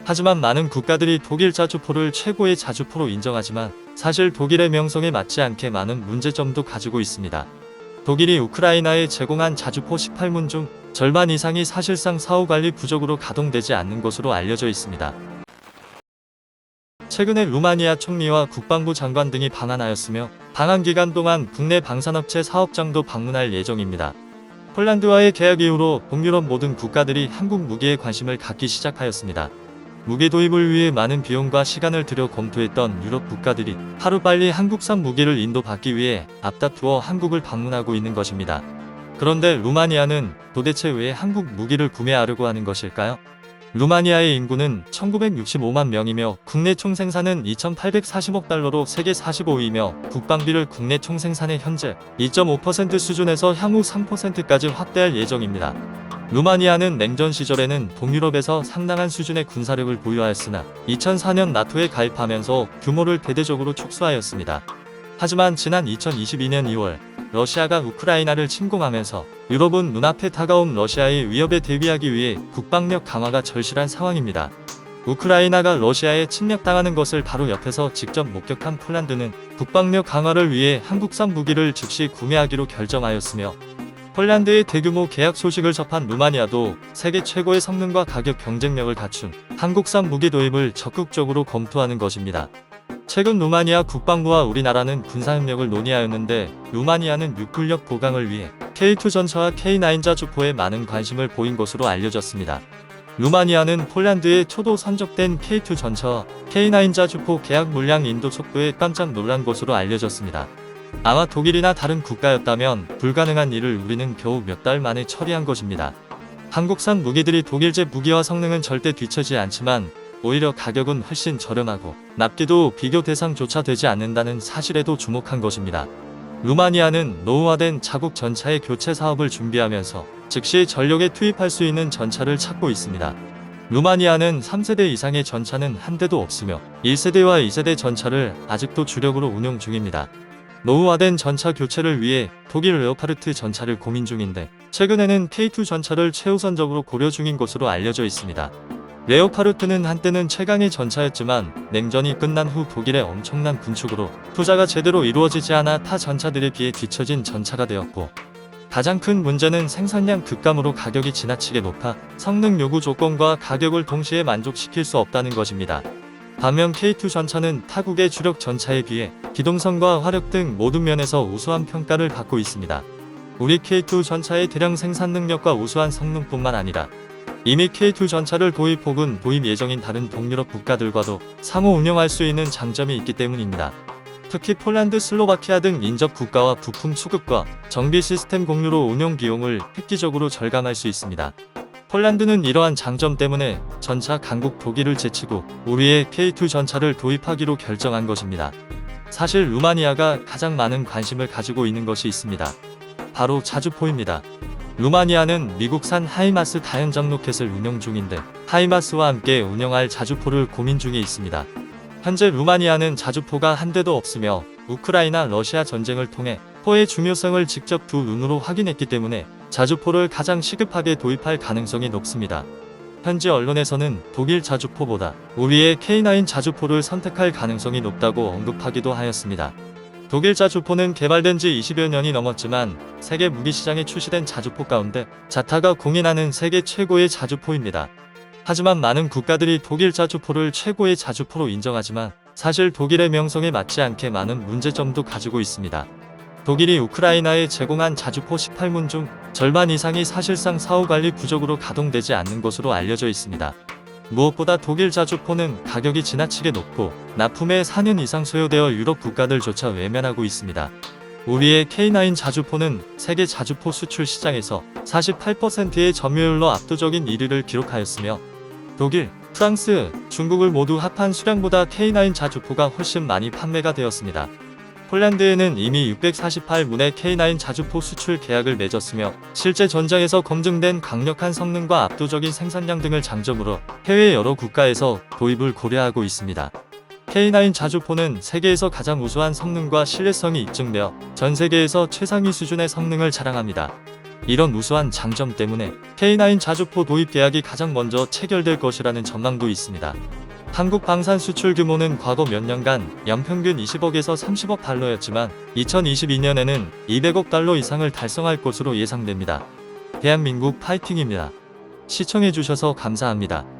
하지만 많은 국가들이 독일 자주포를 최고의 자주포로 인정하지만 사실 독일의 명성에 맞지 않게 많은 문제점도 가지고 있습니다. 독일이 우크라이나에 제공한 자주포 18문 중 절반 이상이 사실상 사후관리 부족으로 가동되지 않는 것으로 알려져 있습니다. 최근에 루마니아 총리와 국방부 장관 등이 방한하였으며 방한 기간 동안 국내 방산업체 사업장도 방문할 예정입니다. 폴란드와의 계약 이후로 동유럽 모든 국가들이 한국 무기에 관심을 갖기 시작하였습니다. 무기 도입을 위해 많은 비용과 시간을 들여 검토했던 유럽 국가들이 하루빨리 한국산 무기를 인도받기 위해 앞다투어 한국을 방문하고 있는 것입니다. 그런데 루마니아는 도대체 왜 한국 무기를 구매하려고 하는 것일까요? 루마니아의 인구는 1965만 명이며 국내 총생산은 2,840억 달러로 세계 45위이며 국방비를 국내 총생산의 현재 2.5% 수준에서 향후 3%까지 확대할 예정입니다. 루마니아는 냉전 시절에는 동유럽에서 상당한 수준의 군사력을 보유하였으나 2004년 나토에 가입하면서 규모를 대대적으로 축소하였습니다. 하지만 지난 2022년 2월 러시아가 우크라이나를 침공하면서 유럽은 눈앞에 다가온 러시아의 위협에 대비하기 위해 국방력 강화가 절실한 상황입니다. 우크라이나가 러시아에 침략당하는 것을 바로 옆에서 직접 목격한 폴란드는 국방력 강화를 위해 한국산 무기를 즉시 구매하기로 결정하였으며 폴란드의 대규모 계약 소식을 접한 루마니아도 세계 최고의 성능과 가격 경쟁력을 갖춘 한국산 무기 도입을 적극적으로 검토하는 것입니다. 최근 루마니아 국방부와 우리나라는 군사협력을 논의하였는데 루마니아는 육군력 보강을 위해 K2 전차와 K9 자주포에 많은 관심을 보인 것으로 알려졌습니다. 루마니아는 폴란드에 초도 선적된 K2 전차와 K9 자주포 계약 물량 인도 속도에 깜짝 놀란 것으로 알려졌습니다. 아마 독일이나 다른 국가였다면 불가능한 일을 우리는 겨우 몇 달 만에 처리한 것입니다. 한국산 무기들이 독일제 무기와 성능은 절대 뒤처지지 않지만 오히려 가격은 훨씬 저렴하고 납기도 비교 대상조차 되지 않는다는 사실에도 주목한 것입니다. 루마니아는 노후화된 자국 전차의 교체 사업을 준비하면서 즉시 전력에 투입할 수 있는 전차를 찾고 있습니다. 루마니아는 3세대 이상의 전차는 한 대도 없으며 1세대와 2세대 전차를 아직도 주력으로 운용 중입니다. 노후화된 전차 교체를 위해 독일 레오파르트 전차를 고민 중인데 최근에는 K2 전차를 최우선적으로 고려 중인 것으로 알려져 있습니다. 레오파르트는 한때는 최강의 전차였지만 냉전이 끝난 후 독일의 엄청난 군축으로 투자가 제대로 이루어지지 않아 타 전차들에 비해 뒤처진 전차가 되었고 가장 큰 문제는 생산량 급감으로 가격이 지나치게 높아 성능 요구 조건과 가격을 동시에 만족시킬 수 없다는 것입니다. 반면 K2 전차는 타국의 주력 전차에 비해 기동성과 화력 등 모든 면에서 우수한 평가를 받고 있습니다. 우리 K2 전차의 대량 생산 능력과 우수한 성능뿐만 아니라 이미 K2 전차를 도입 혹은 도입 예정인 다른 동유럽 국가들과도 상호 운영할 수 있는 장점이 있기 때문입니다. 특히 폴란드, 슬로바키아 등 인접 국가와 부품 수급과 정비 시스템 공유로 운영 비용을 획기적으로 절감할 수 있습니다. 폴란드는 이러한 장점 때문에 전차 강국 독일을 제치고 우리의 K2 전차를 도입하기로 결정한 것입니다. 사실 루마니아가 가장 많은 관심을 가지고 있는 것이 있습니다. 바로 자주포입니다. 루마니아는 미국산 하이마스 다연장 로켓을 운영 중인데 하이마스와 함께 운영할 자주포를 고민 중에 있습니다. 현재 루마니아는 자주포가 한 대도 없으며 우크라이나 러시아 전쟁을 통해 포의 중요성을 직접 두 눈으로 확인했기 때문에 자주포를 가장 시급하게 도입할 가능성이 높습니다. 현지 언론에서는 독일 자주포보다 우리의 K9 자주포를 선택할 가능성이 높다고 언급하기도 하였습니다. 독일 자주포는 개발된 지 20여 년이 넘었지만 세계 무기시장에 출시된 자주포 가운데 자타가 공인하는 세계 최고의 자주포입니다. 하지만 많은 국가들이 독일 자주포를 최고의 자주포로 인정하지만 사실 독일의 명성에 맞지 않게 많은 문제점도 가지고 있습니다. 독일이 우크라이나에 제공한 자주포 18문 중 절반 이상이 사실상 사후관리 부족으로 가동되지 않는 것으로 알려져 있습니다. 무엇보다 독일 자주포는 가격이 지나치게 높고 납품에 4년 이상 소요되어 유럽 국가들조차 외면하고 있습니다. 우리의 K9 자주포는 세계 자주포 수출 시장에서 48%의 점유율로 압도적인 1위를 기록하였으며 독일, 프랑스, 중국을 모두 합한 수량보다 K9 자주포가 훨씬 많이 판매가 되었습니다. 폴란드에는 이미 648문의 K9 자주포 수출 계약을 맺었으며 실제 전장에서 검증된 강력한 성능과 압도적인 생산량 등을 장점으로 해외 여러 국가에서 도입을 고려하고 있습니다. K9 자주포는 세계에서 가장 우수한 성능과 신뢰성이 입증되어 전 세계에서 최상위 수준의 성능을 자랑합니다. 이런 우수한 장점 때문에 K9 자주포 도입 계약이 가장 먼저 체결될 것이라는 전망도 있습니다. 한국 방산 수출 규모는 과거 몇 년간 연평균 20억에서 30억 달러였지만 2022년에는 200억 달러 이상을 달성할 것으로 예상됩니다. 대한민국 파이팅입니다. 시청해주셔서 감사합니다.